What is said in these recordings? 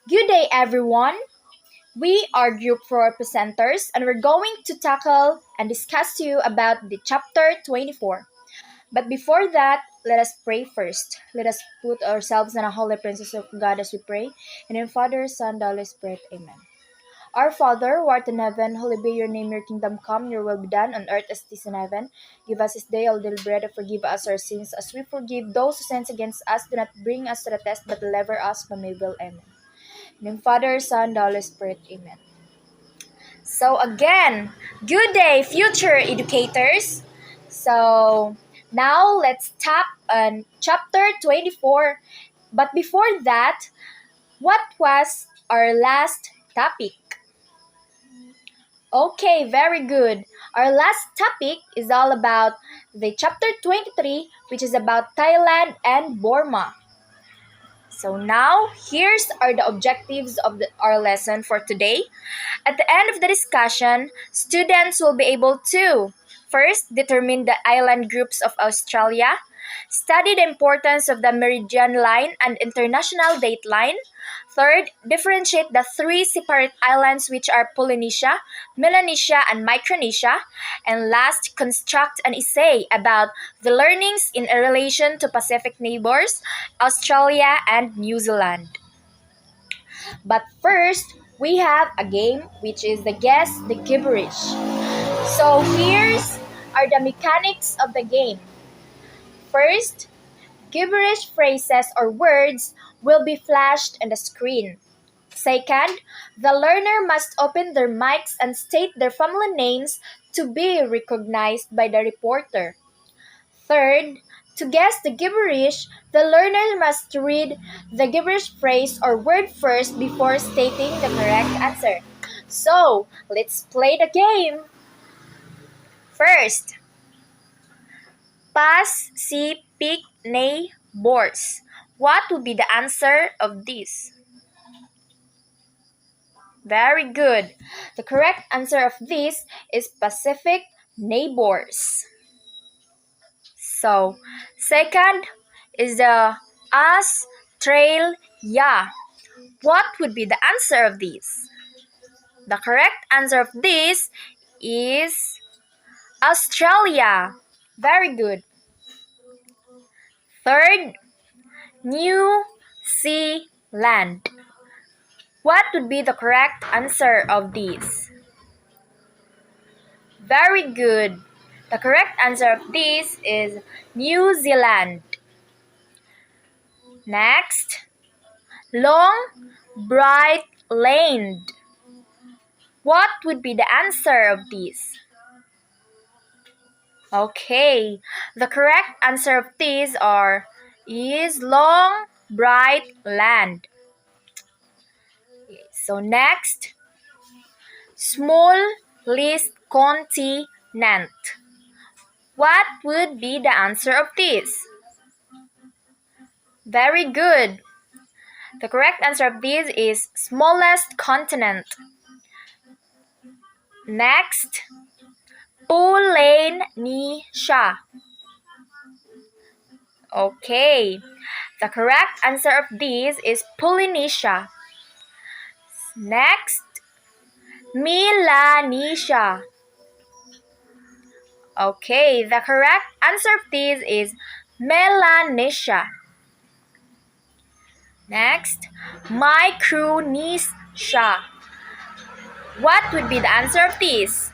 Good day, everyone. We are Group 4 presenters, and we're going to tackle and discuss to you about the chapter 24. But before that, let us pray first. Let us put ourselves in a holy presence of God as we pray. And in Father, Son, the Holy Spirit, Amen. Our Father, who art in heaven, hallowed be your name, your kingdom come, your will be done on earth as it is in heaven. Give us this day our daily bread, and forgive us our sins as we forgive those who sin against us. Do not bring us to the test, but deliver us from evil. Amen. In the name of Father, Son, the Holy Spirit, Amen. So again, good day, future educators. So now let's tap on chapter 24. But before that, what was our last topic? Okay, very good. Our last topic is all about the chapter 23, which is about Thailand and Burma. So now, here's are the objectives of our lesson for today. At the end of the discussion, students will be able to first determine the island groups of Australia, study the importance of the meridian line and international date line. Third, differentiate the three separate islands which are Polynesia, Melanesia, and Micronesia. And last, construct an essay about the learnings in relation to Pacific neighbors, Australia and New Zealand. But first, we have a game which is the Guess the Gibberish. So here's are the mechanics of the game. First, gibberish phrases or words will be flashed on the screen. Second, the learner must open their mics and state their family names to be recognized by the reporter. Third, to guess the gibberish, the learner must read the gibberish phrase or word first before stating the correct answer. So, let's play the game. First, pas, si, pik, nay, bors. What would be the answer of this? Very good. The correct answer of this is Pacific neighbors. So, second is the Australia. What would be the answer of this? The correct answer of this is Australia. Very good. Third, New Zealand. What would be the correct answer of this? Very good. The correct answer of this is New Zealand. Next, long, bright, laned. What would be the answer of this? Okay, the correct answer of these is long, bright, land. So next, small, least, continent. What would be the answer of this? Very good. The correct answer of this is smallest continent. Next, Polynesia. Okay, the correct answer of this is Polynesia. Next, Melanesia. Okay, the correct answer of this is Melanesia. Next, Micronesia. What would be the answer of this?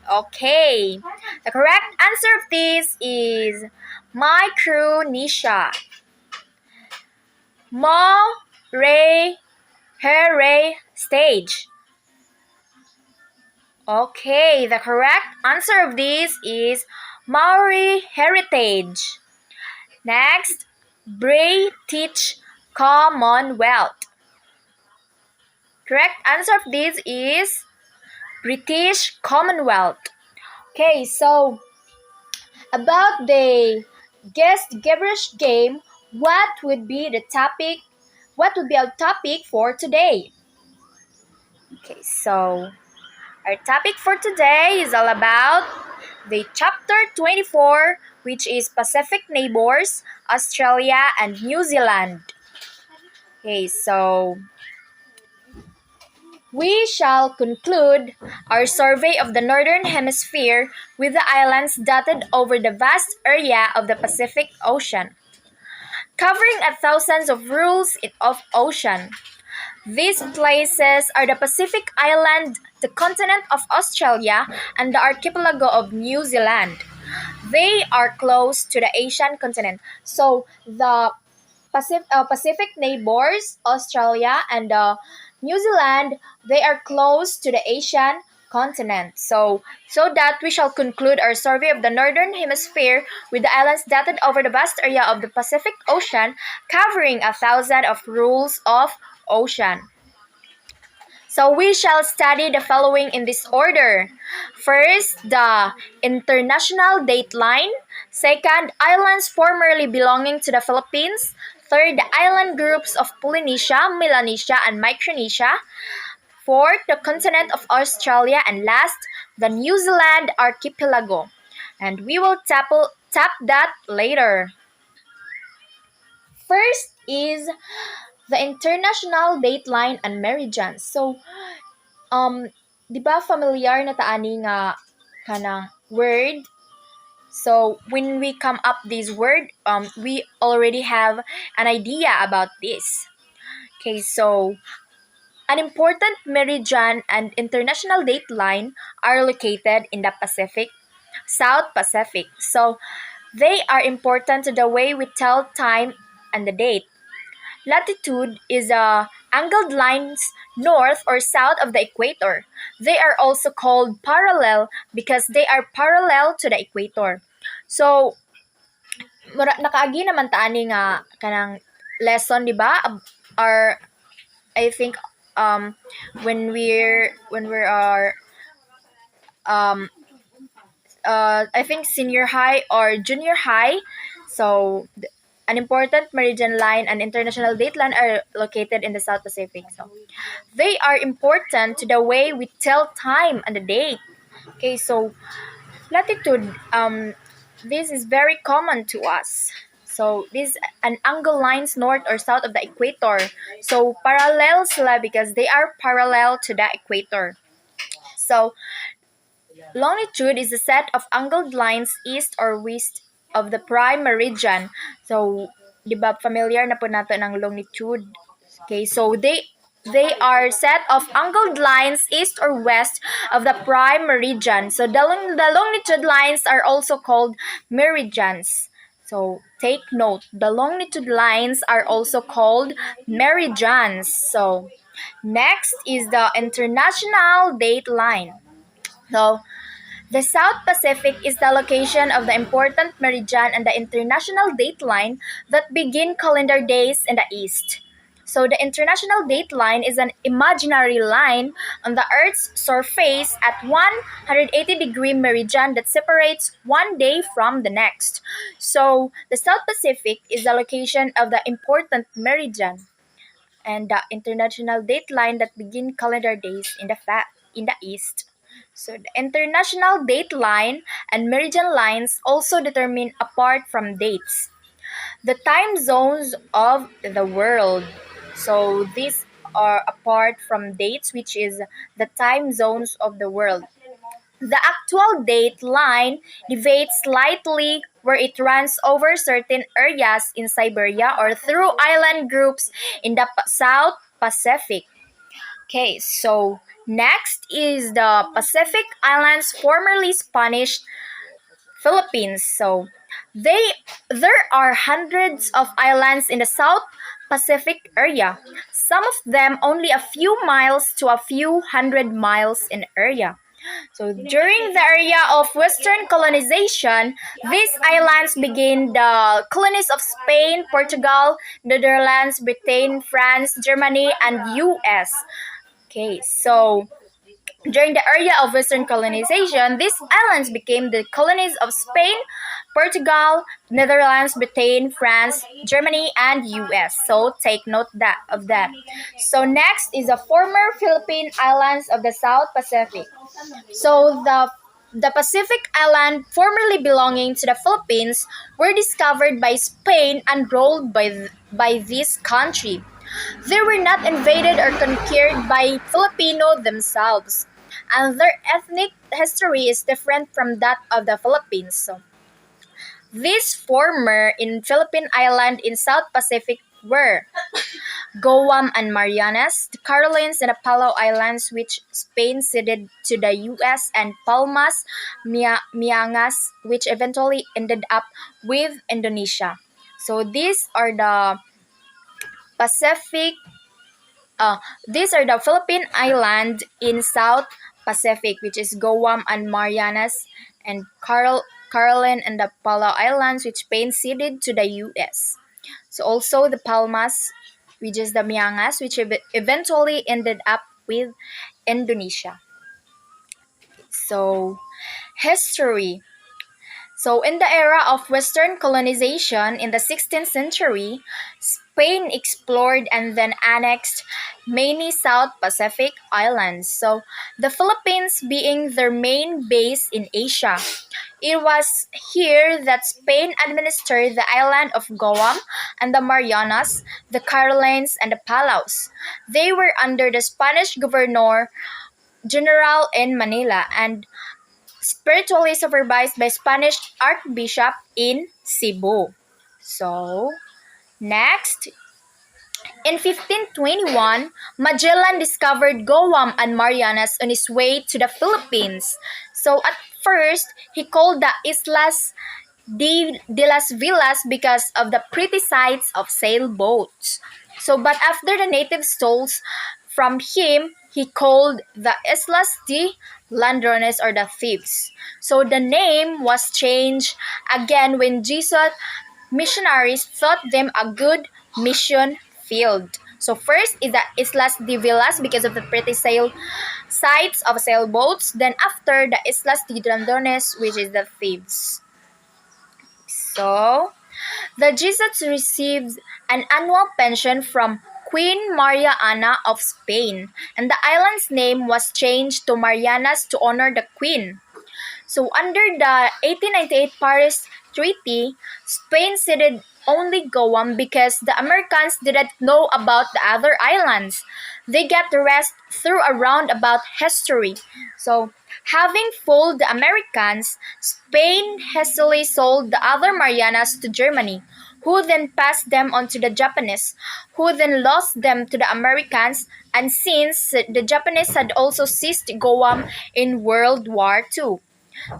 Okay, the correct answer of this is Micronesia. Moray stage. Okay, the correct answer of this is Maori heritage. Next, British Commonwealth. Correct answer of this is British Commonwealth. Okay, so about the guess the gibberish game, what would be the topic? What would be our topic for today? Okay, so our topic for today is all about the chapter 24, which is Pacific neighbors, Australia and New Zealand. Okay, so we shall conclude our survey of the Northern Hemisphere with the islands dotted over the vast area of the Pacific Ocean, covering a thousands of of ocean. These places are the Pacific Island, the continent of Australia, and the archipelago of New Zealand. They are close to the Asian continent. So the Pacific neighbors, Australia and New Zealand, they are close to the Asian continent. So that we shall conclude our survey of the Northern Hemisphere with the islands dotted over the vast area of the Pacific Ocean, covering a thousand of rules of ocean. So we shall study the following in this order. First, the international dateline. Second, islands formerly belonging to the Philippines. Third, the island groups of Polynesia, Melanesia, and Micronesia. Fourth, the continent of Australia. And last, the New Zealand archipelago. And we will tap that later. First is the international dateline and meridians. So, di ba familiar na taani nga kanang word? So when we come up this word, we already have an idea about this. Okay, so an important meridian and international dateline are located in the Pacific, South Pacific. So they are important to the way we tell time and the date. Latitude is angled lines north or south of the equator. They are also called parallel because they are parallel to the equator. So, nakaagi naman taani nga kanang lesson, di ba? Or I think when we are I think senior high or junior high. So an important meridian line and international dateline are located in the South Pacific. So they are important to the way we tell time and the date. Okay, so latitude, this is very common to us. So this an angle lines north or south of the equator. So parallel sila because they are parallel to the equator. So longitude is a set of angled lines east or west of the prime meridian. So, di ba familiar na po nato ng longitude? Okay, so they are set of angled lines east or west of the prime meridian. So the longitude lines are also called meridians. So take note, the longitude lines are also called meridians. So next is the international date line. So the South Pacific is the location of the important meridian and the international dateline that begin calendar days in the east. So the international dateline is an imaginary line on the Earth's surface at 180-degree meridian that separates one day from the next. So the South Pacific is the location of the important meridian and the international dateline that begin calendar days in the east. So the international dateline and meridian lines also determine apart from dates the time zones of the world. So these are apart from dates, which is the time zones of the world. The actual date line deviates slightly where it runs over certain areas in Siberia or through island groups in the South Pacific. Okay, so next is the Pacific Islands, formerly Spanish Philippines. So there are hundreds of islands in the South Pacific area. Some of them only a few miles to a few hundred miles in area. So during the area of Western colonization, these islands became the colonies of Spain, Portugal, Netherlands, Britain, France, Germany, and US. Okay, so during the area of Western colonization, these islands became the colonies of Spain, Portugal, Netherlands, Britain, France, Germany, and US. So take note of that. So next is the former Philippine islands of the South Pacific. So the Pacific island formerly belonging to the Philippines were discovered by Spain and ruled by this country. They were not invaded or conquered by Filipino themselves, and their ethnic history is different from that of the Philippines. So, these former in Philippine island in South Pacific were Guam and Marianas, the Carolines and the Palau Islands, which Spain ceded to the U.S., and Palmas, Miangas, which eventually ended up with Indonesia. So Pacific. These are the Philippine island in South Pacific, which is Guam and Marianas, and Caroline and the Palau Islands, which Spain ceded to the U.S. So also the Palmas, which is the Miangas, which eventually ended up with Indonesia. So history. So, in the era of Western colonization in the 16th century, Spain explored and then annexed many South Pacific islands. So, the Philippines being their main base in Asia. It was here that Spain administered the island of Guam and the Marianas, the Carolines, and the Palaus. They were under the Spanish governor general in Manila and spiritually supervised by Spanish Archbishop in Cebu. So, next, in 1521, Magellan discovered Guam and Marianas on his way to the Philippines. So, at first, he called the Islas de las Villas because of the pretty sights of sailboats. So, but after the natives stole from him, he called the Islas de Ladrones or the Thieves. So the name was changed again when Jesuit missionaries thought them a good mission field. So first is the Islas de Villas because of the pretty sail sites of sailboats. Then after the Islas de Ladrones, which is the thieves. So the Jesuits received an annual pension from Queen Maria Ana of Spain, and the island's name was changed to Marianas to honor the Queen. So under the 1898 Paris Treaty, Spain ceded only Guam because the Americans didn't know about the other islands. They got the rest through a roundabout history. So, having fooled the Americans, Spain hastily sold the other Marianas to Germany, who then passed them on to the Japanese, who then lost them to the Americans, and since the Japanese had also seized Guam in World War II.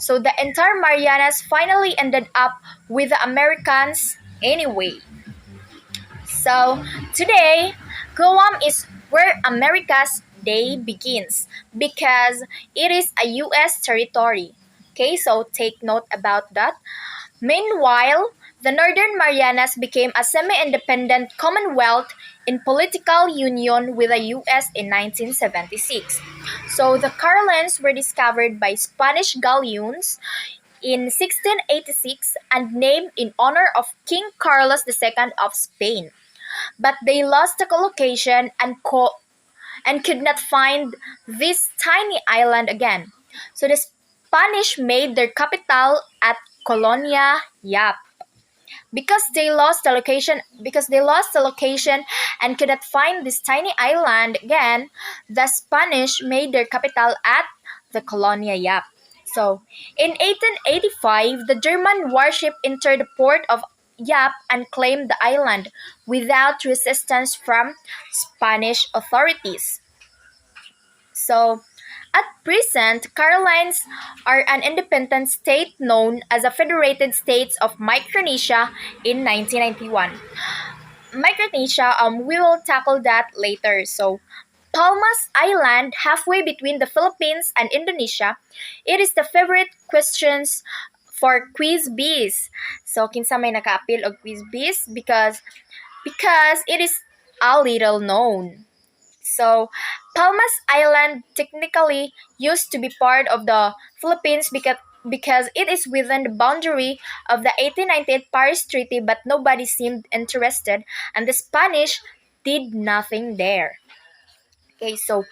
So the entire Marianas finally ended up with the Americans anyway. So today, Guam is where America's day begins because it is a U.S. territory. Okay, so take note about that. Meanwhile, the Northern Marianas became a semi-independent commonwealth in political union with the U.S. in 1976. So the Carolines were discovered by Spanish galleons in 1686 and named in honor of King Carlos II of Spain. But they lost the location and could not find this tiny island again. So the Spanish made their capital at Colonia Yap. Because they lost the location and could not find this tiny island again, the Spanish made their capital at the Colonia Yap. So, in 1885, the German warship entered the port of Yap and claimed the island without resistance from Spanish authorities. So, at present, Carolines are an independent state known as the Federated States of Micronesia in 1991. Micronesia, we will tackle that later. So, Palmas Island, halfway between the Philippines and Indonesia, it is the favorite questions for quiz bees. So, kinsa may naka-appeal og quiz bees because it is a little known. So, Palmas Island technically used to be part of the Philippines because it is within the boundary of the 1898 Paris Treaty, but nobody seemed interested, and the Spanish did nothing there. Okay, so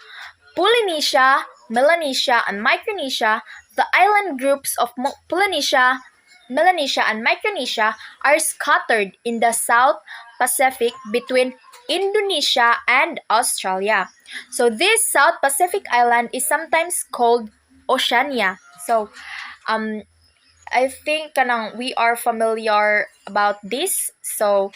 Polynesia, Melanesia, and Micronesia, the island groups of Polynesia, Melanesia, and Micronesia are scattered in the South Pacific between Indonesia, and Australia. So this South Pacific island is sometimes called Oceania. So um I think kanang we are familiar about this. So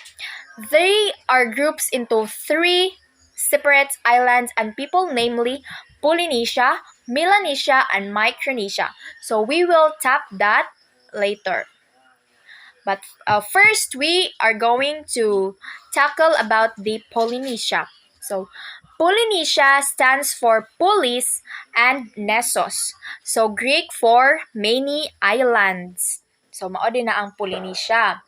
they are groups into three separate islands and people, namely Polynesia, Melanesia, and Micronesia. So we will tap that later. But first, we are going to tackle about the Polynesia. So Polynesia stands for Polis and Nessos. So Greek for many islands. So mao din na ang Polynesia.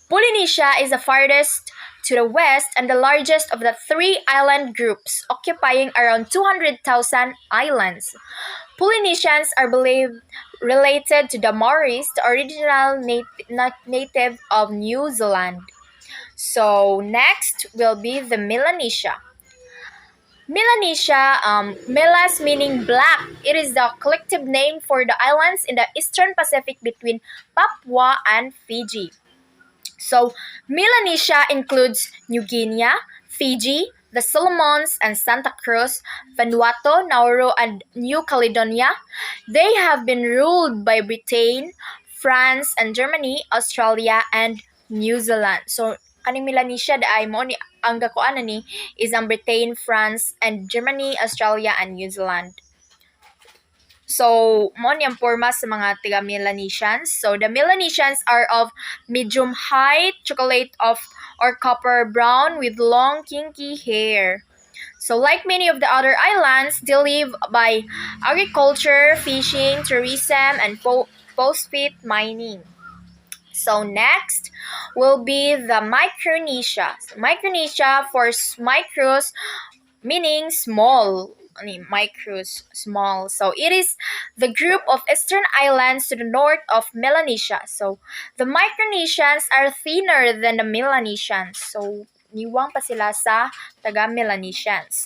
Polynesia is the farthest to the west and the largest of the three island groups, occupying around 200,000 islands. Polynesians are believed related to the Maoris, the original native of New Zealand. So next will be the Melanesia. Melanesia, Melas meaning black. It is the collective name for the islands in the eastern Pacific between Papua and Fiji. So, Melanesia includes New Guinea, Fiji, the Solomons and Santa Cruz, Vanuatu, Nauru, and New Caledonia. They have been ruled by Britain, France, and Germany, Australia, and New Zealand. So, kaning Melanesia da ay mo ni ang dakuan na ni is ang Britain, France, and Germany, Australia, and New Zealand. So, mo niyang porma sa mga tiga Melanesians. So, the Melanesians are of medium height, chocolate of or copper brown with long kinky hair. So, like many of the other islands, they live by agriculture, fishing, tourism, and phosphate mining. So, next will be the Micronesia. So, Micronesia for micros meaning small. Micros, small. So it is the group of eastern islands to the north of Melanesia. So the Micronesians are thinner than the Melanesians. So niwang pa sila sa taga Melanesians.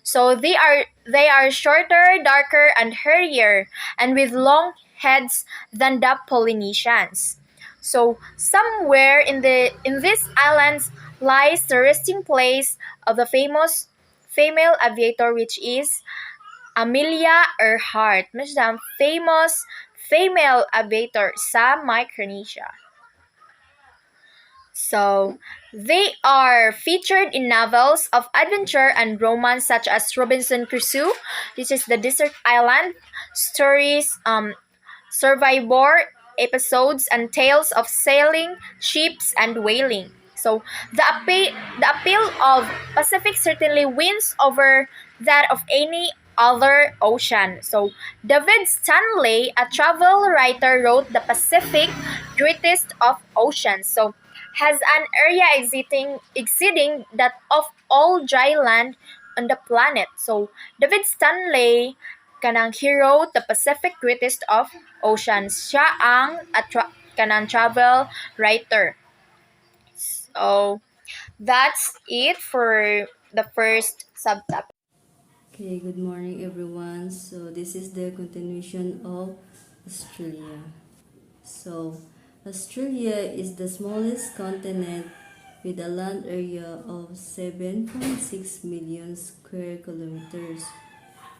So they are shorter, darker, and hairier, and with long heads than the Polynesians. So somewhere in these islands lies the resting place of the famous female aviator, which is Amelia Earhart. Mas ang famous female aviator sa Micronesia. So, they are featured in novels of adventure and romance such as Robinson Crusoe, which is the desert island, stories, survivor episodes, and tales of sailing, ships, and whaling. So, the appeal of Pacific certainly wins over that of any other ocean. So, David Stanley, a travel writer, wrote the Pacific greatest of oceans. So, has an area exceeding that of all dry land on the planet. So, David Stanley kanang hero the Pacific greatest of oceans. Siya ang kanang travel writer. So, that's it for the first subtopic. Okay, good morning everyone. So this is the continuation of Australia. So Australia is the smallest continent with a land area of 7.6 million square kilometers.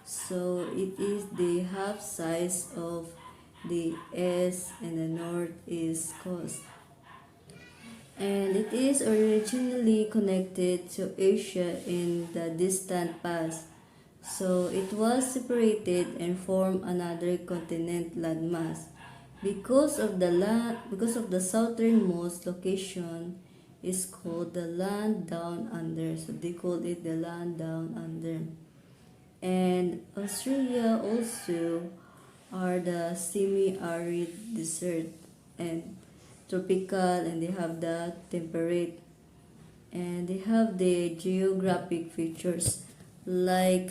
So it is the half size of the east and the northeast coast. And it is originally connected to Asia in the distant past. So it was separated and formed another continent landmass. Because of the southernmost location is called the land down under. So they called it the land down under. And Australia also are the semi-arid desert and tropical, and they have the temperate, and they have the geographic features like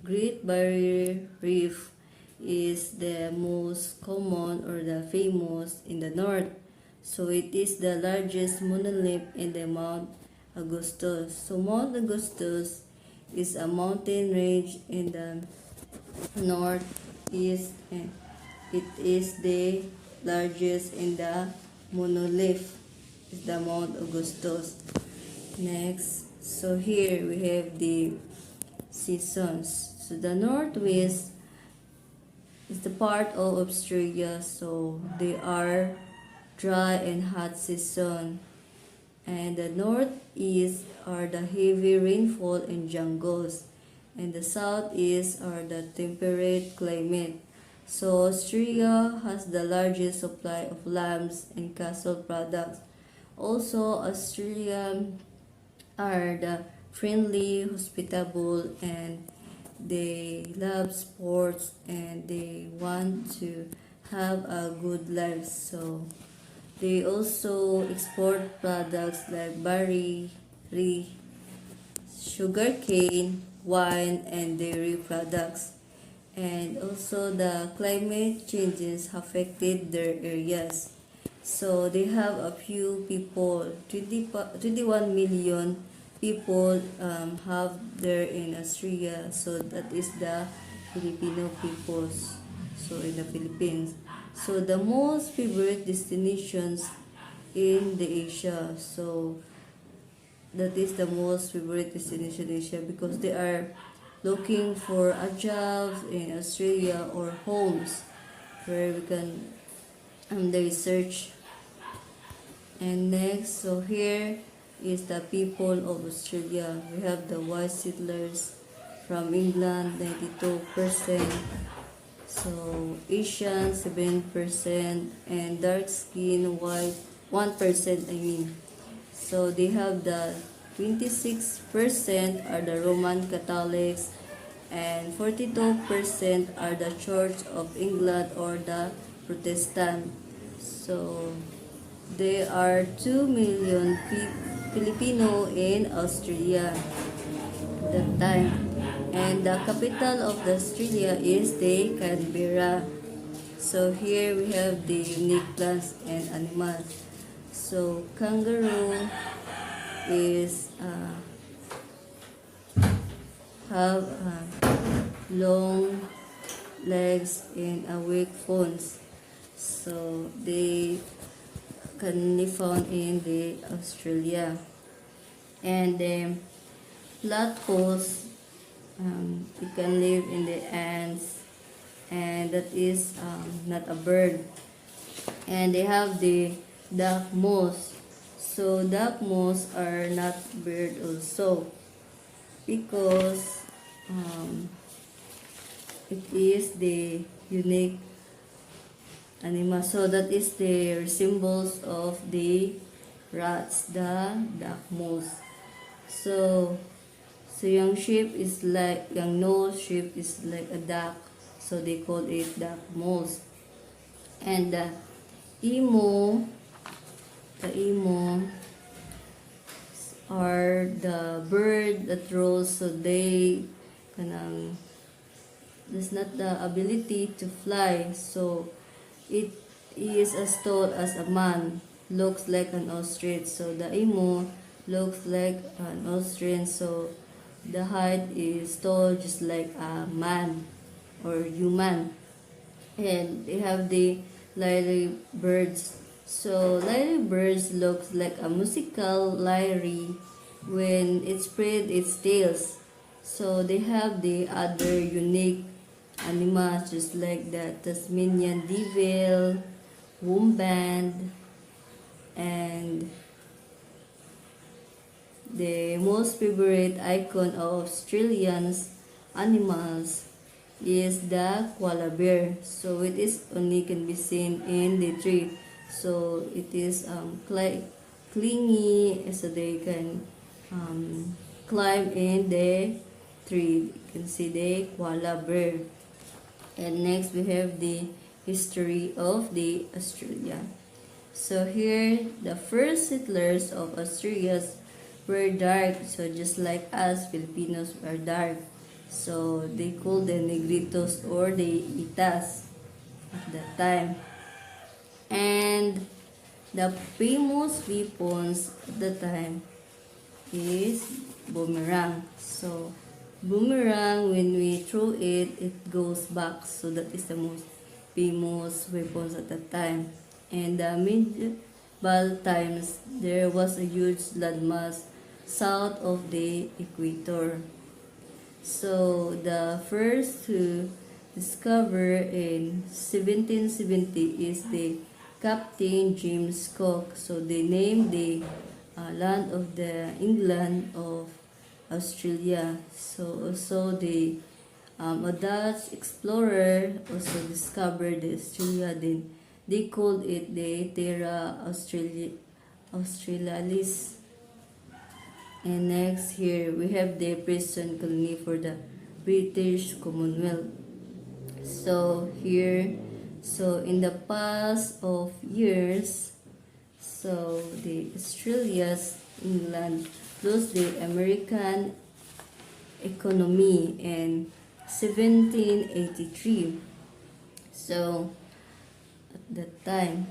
Great Barrier Reef is the most common or the famous in the north. So it is the largest monolith in the Mount Augustus. So Mount Augustus is a mountain range in the northeast, and it is the largest in the monolith is the Mount Augustus. Next, so here we have the seasons. So the northwest is the part of Australia, so they are dry and hot season. And the northeast are the heavy rainfall and jungles. And the southeast are the temperate climate. So Australia has the largest supply of lambs and cattle products. Also, Australia are the friendly, hospitable, and they love sports and they want to have a good life. So they also export products like barley, sugarcane, wine, and dairy products. And also the climate changes affected their areas. So they have a few people, 21 million people have there in Australia. So that is the Filipino peoples. So in the Philippines. So the most favorite destinations in the Asia. So that is the most favorite destination in Asia because they are looking for a job in Australia or homes where we can the research. And next, so here is the people of Australia. We have the white settlers from England, 92%. So Asian, 7%, and dark skin white, 1%, I mean. So they have the 26% are the Roman Catholics and 42% are the Church of England or the Protestant. So there are 2 million Filipino in Australia at that time. And the capital of the Australia is the Canberra. So here we have the unique plants and animals. So kangaroo is have long legs and weak bones. So they can be found in the Australia. And the platypus, it can live in the ants, and that is not a bird. And they have the duck moose. So duck moose are not bird also because it is the unique animal. So that is the symbols of the rats, the duck moose. So young sheep is like young nose sheep is like a duck. So they call it duck moose. And emu, the emu are the bird that rolls, so they kanang there's not the ability to fly, so it is as tall as a man, looks like an ostrich. So the emu looks like an ostrich, so the height is tall just like a man or human. And they have the lyre birds. So lyre birds looks like a musical lyre when it spread its tails. So they have the other unique animals just like the Tasmanian devil, wombat, and the most favorite icon of Australians animals is the koala bear. So it is only can be seen in the tree. So it is clingy, so they can climb in the tree. You can see the koala bear. And next we have the history of the Australia. So here the first settlers of Australia were dark, so just like us Filipinos are dark. So they called the Negritos or the Itas at that time. And the famous weapons at the time is boomerang. So boomerang, when we throw it, it goes back. So that is the most famous weapons at that time. And the medieval times, there was a huge landmass. south of the equator. So the first to discover in 1770 is the Captain James Cook. So they named the land of the England of Australia. So also the a Dutch explorer also discovered the Australia. Then they called it the Terra Australis. And next here we have the prison colony for the British Commonwealth. So here, so in the past of years, so the Australia's England lost the American economy in 1783. So at that time,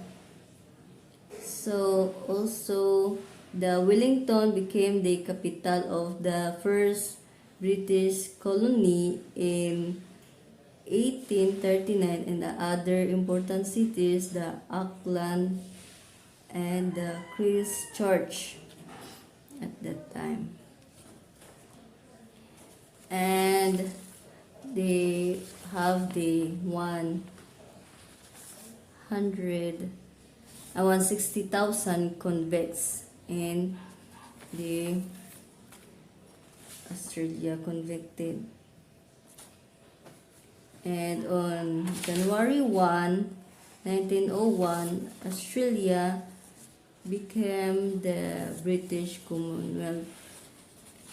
so also the Wellington became the capital of the first British colony in 1839, and the other important cities, the Auckland and the Christchurch at that time. And they have the 160,000 convicts in the Australia convicted. And on January 1, 1901, Australia became the British Commonwealth,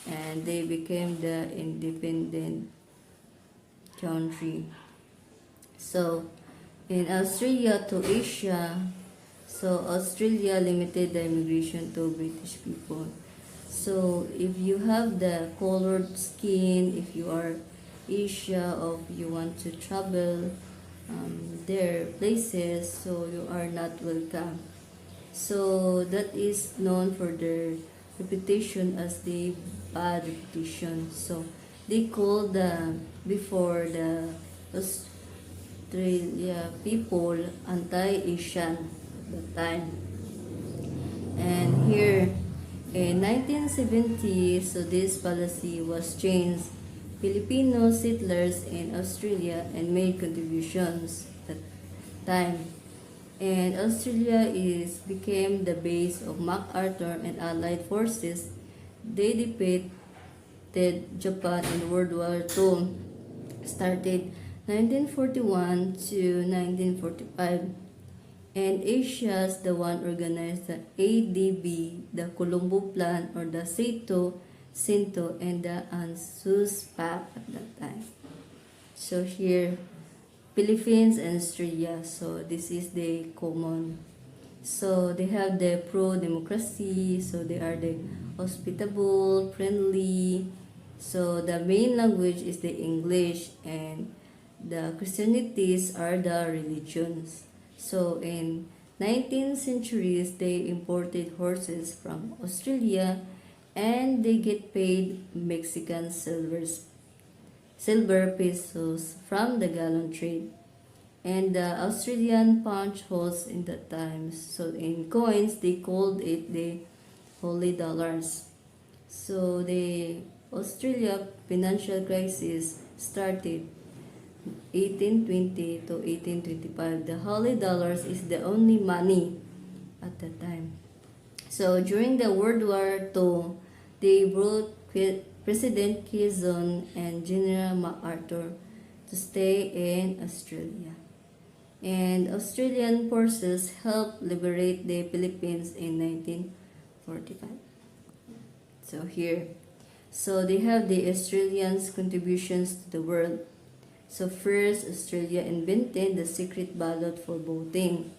and they became the independent country. So in Australia to Asia, so Australia limited the immigration to British people. So if you have the colored skin, if you are Asia, or if you want to travel their places, so you are not welcome. So that is known for their reputation as the bad reputation. So they called before the Australia people anti-Asian at the time. And here in 1970, so this policy was changed. Filipino settlers in Australia and made contributions at that time. And Australia became the base of MacArthur and Allied forces. They defeated Japan in World War II, started 1941 to 1945. And Asia's the one organized the ADB, the Colombo Plan, or the Seto, Sinto, and the ANZUS Pact at that time. So here, Philippines and Australia, so this is the common. So they have the pro-democracy, so they are the hospitable, friendly. So the main language is the English, and the Christianities are the religions. So in 19th centuries, they imported horses from Australia, and they get paid Mexican silver pesos from the gallon trade. And the Australian punch holes in that time. So in coins, they called it the holy dollars. So the Australia financial crisis started 1820 to 1825. The holy dollars is the only money at that time. So during the World War II, they brought President Quezon and General MacArthur to stay in Australia. And Australian forces helped liberate the Philippines in 1945. So here, so they have the Australians' contributions to the world. So first, Australia invented the secret ballot for voting.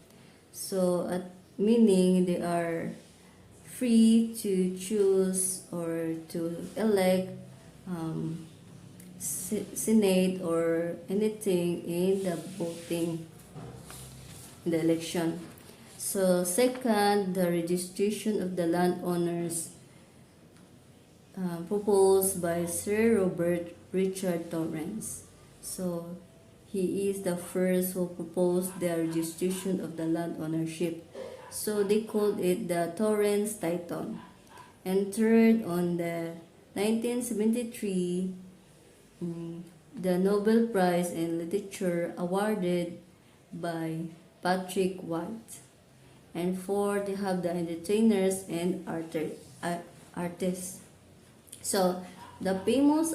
So meaning they are free to choose or to elect Senate or anything in the voting, in the election. So second, the registration of the landowners proposed by Sir Robert Richard Torrens. So he is the first who proposed the registration of the land ownership. So they called it the Torrens Title. entered on the 1973 the Nobel Prize in Literature awarded by Patrick White. And four, they have the entertainers and artists. So, the famous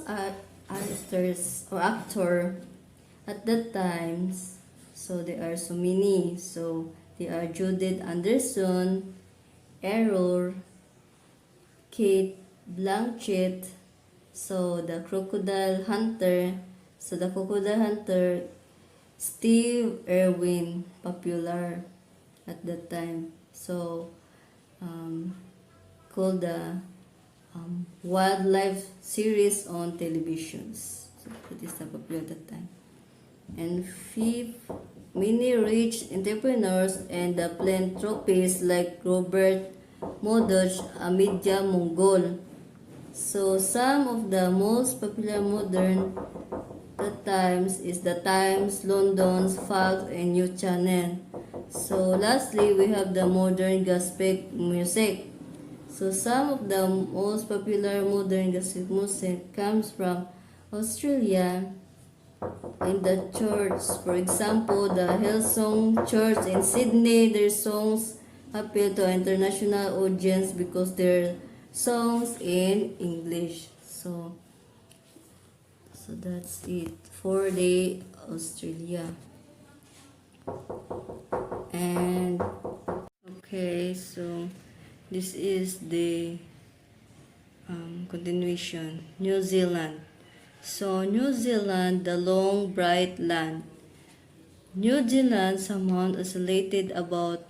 actors or actor at that times, so there are so many. So, they are Judith Anderson, Errol, Kate Blanchett, so the Crocodile Hunter, Steve Irwin, popular at that time. So, called the wildlife series on televisions. So, that is the popular at that time. And fifth, many rich entrepreneurs and the philanthropists like Robert Murdoch, a media Mongol. So some of the most popular modern the Times is the Times, London's, Fox, and New Channel. So lastly, we have the modern gospel music. So some of the most popular modern gospel music comes from Australia in the church. For example, the Hillsong Church in Sydney, their songs appeal to an international audience because they're songs in English. So that's it for the Australia. And okay, so this is the continuation. New Zealand. So New Zealand, the long bright land. New Zealand, somehow isolated about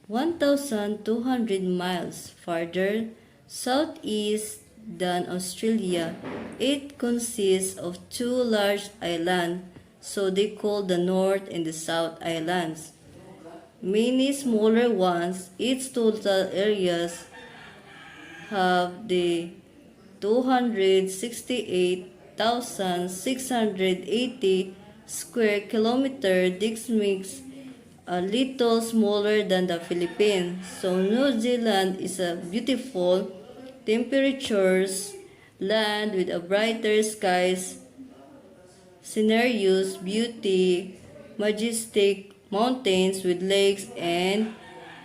1,200 miles farther southeast than Australia. It consists of two large islands, so they call the North and the South Islands. Many smaller ones, its total areas have the 268,680 square kilometer. This makes a little smaller than the Philippines. So New Zealand is a beautiful temperatures land with a brighter skies, scenarios, beauty, majestic mountains with lakes and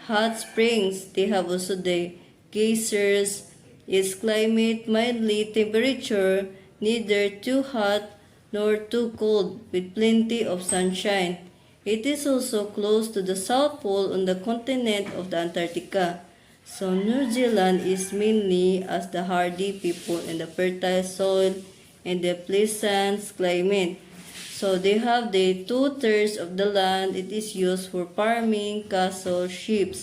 hot springs. They have also the geysers. Its climate mildly temperature, neither too hot nor too cold, with plenty of sunshine. It is also close to the South Pole on the continent of the Antarctica. So New Zealand is mainly as the hardy people in the fertile soil and the pleasant climate. So they have the 2/3 of the land it is used for farming, cattle, sheep.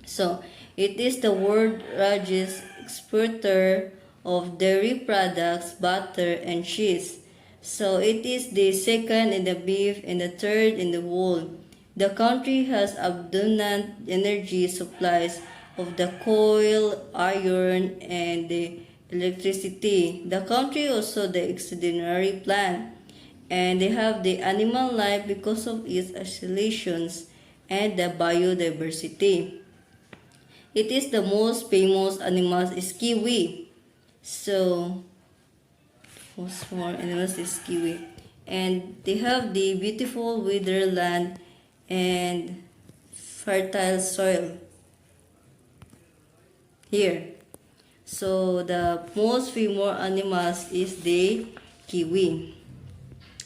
So it is the world largest exporter of dairy products, butter, and cheese. So it is the second in the beef and the third in the wool. The country has abundant energy supplies of the coal, iron, and the electricity. The country also the extraordinary plant, and they have the animal life because of its isolations and the biodiversity. It is the most famous animal is kiwi. So most more animals is kiwi. And they have the beautiful weather land and fertile soil here. So the most famous animals is the kiwi.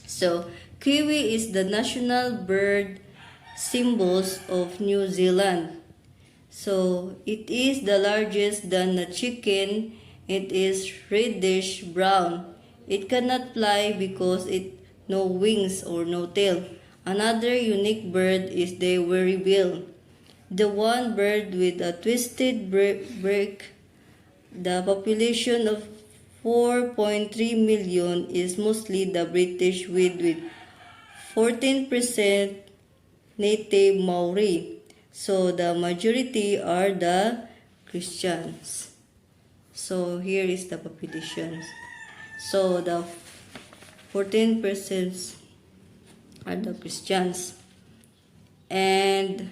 So kiwi is the national bird symbols of New Zealand. So it is the largest than the chicken. It is reddish brown. It cannot fly because it no wings or no tail. Another unique bird is the werebill, the one bird with a twisted beak. The population of 4.3 million is mostly the British with 14% native Maori. So the majority are the Christians. So here is the population. So the 14% are the Christians. And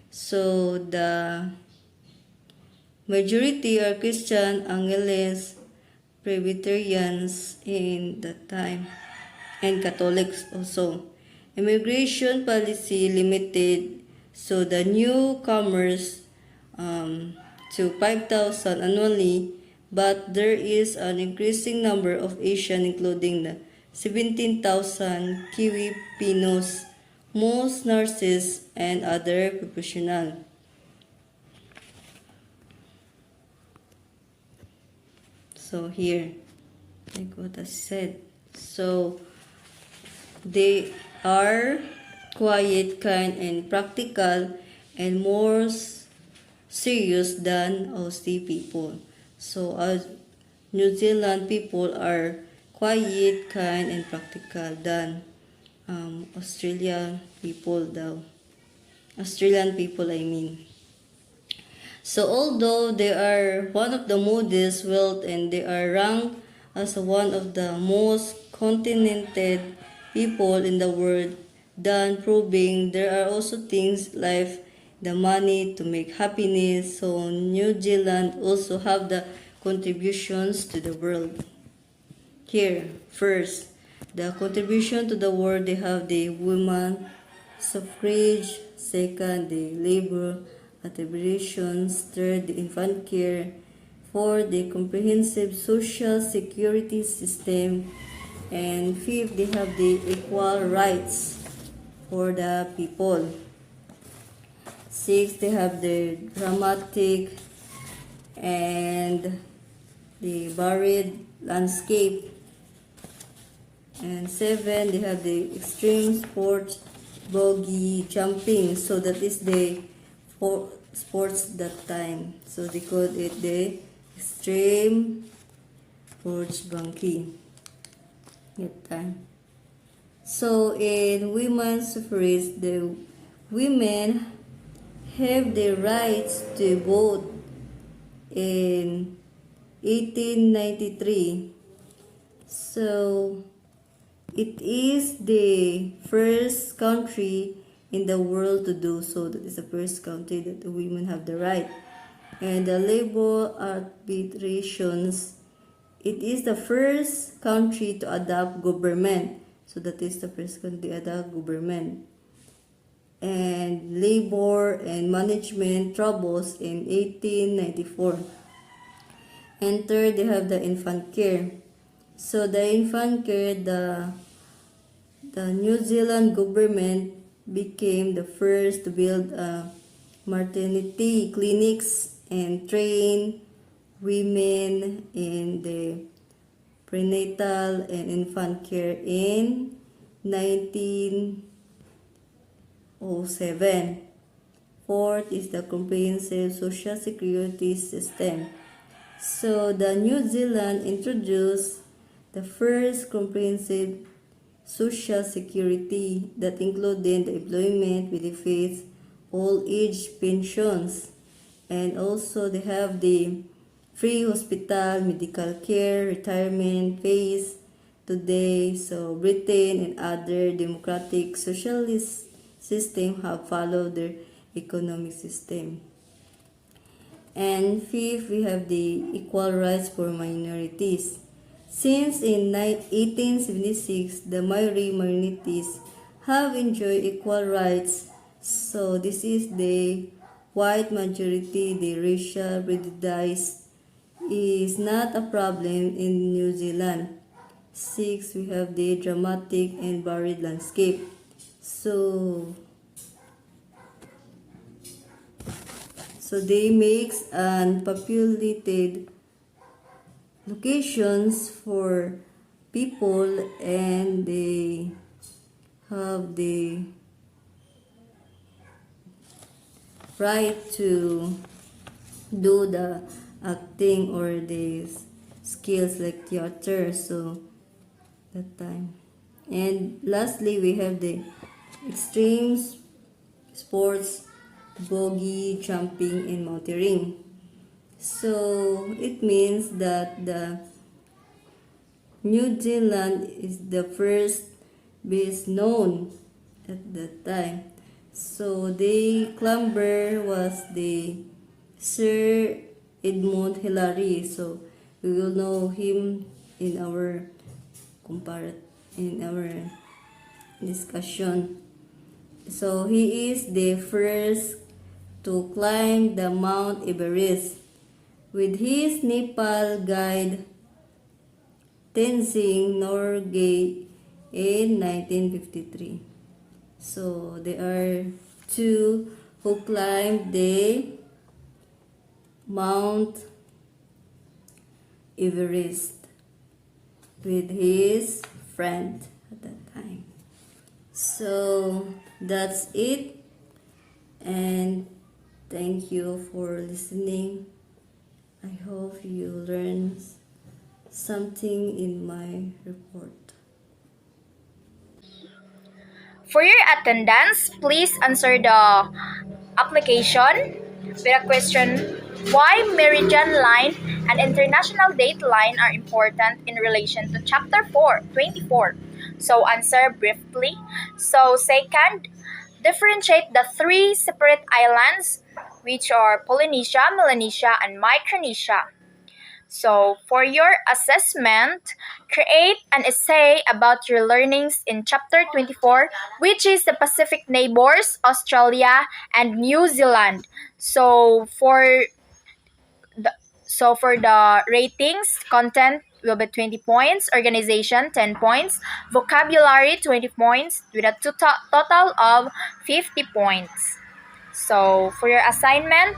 so the Majority are Christian, Angeles, Presbyterians in that time, and Catholics also. Immigration policy limited so the newcomers to 5,000 annually, but there is an increasing number of Asian, including the 17,000 Filipinos, most nurses, and other professionals. So here, like what I said. So they are quiet, kind, and practical, and more serious than Aussie people. So as New Zealand people are quiet, kind, and practical than Australian people, I mean. So although they are one of the modest wealth and they are ranked as one of the most contented people in the world, than proving there are also things like the money to make happiness. So New Zealand also have the contributions to the world. Here, first, the contribution to the world, they have the women suffrage, second, the labor attributions, third, the infant care, fourth, the comprehensive social security system, and fifth, they have the equal rights for the people. Sixth, they have the dramatic and the varied landscape. And seven, they have the extreme sports, bogey jumping. So that is the sports that time. So they called it the extreme sports buggy that time. So in women's suffrage, the women have the rights to vote in 1893. So it is the first country in the world to do so. That is the first country that the women have the right. And the labor arbitrations, it is the first country to adopt government. So that is the first country to adopt government. And labor and management troubles in 1894. And third, they have the infant care. So the infant care, the New Zealand government became the first to build maternity clinics and train women in the prenatal and infant care in 1907. Fourth is the comprehensive social security system. So the New Zealand introduced the first comprehensive social security that included the employment benefits, old age pensions, and also they have the free hospital, medical care, retirement phase today. So Britain and other democratic socialist systems have followed their economic system. And fifth, we have the equal rights for minorities. Since in 1876, the Maori minorities have enjoyed equal rights. So this is the white majority, the racial prejudice is not a problem in New Zealand. Six, we have the dramatic and varied landscape. So they makes unpopulated locations for people, and they have the right to do the acting or the skills like theater. So that time. And lastly, we have the extreme sports, bogey jumping, and mountaineering. So it means that the New Zealand is the first best known at that time. So the climber was the Sir Edmund Hillary. So we will know him in our in our discussion. So he is the first to climb the Mount Everest with his Nepal guide Tenzing Norgay in 1953. So there are two who climbed the Mount Everest with his friend at that time. So that's it, and thank you for listening. I hope you learned something in my report. For your attendance, please answer the application with a question: why meridian line and international date line are important in relation to chapter 4:24. So answer briefly. So second, differentiate the three separate islands, which are Polynesia, Melanesia, and Micronesia. So, for your assessment, create an essay about your learnings in Chapter 24, which is the Pacific Neighbors, Australia, and New Zealand. The for the ratings, content will be 20 points, organization 10 points, vocabulary 20 points with a total of 50 points. So, for your assignment,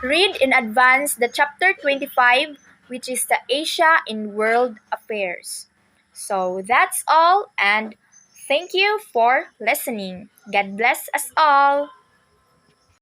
read in advance the chapter 25, which is the Asia in World Affairs. So, that's all, and thank you for listening. God bless us all.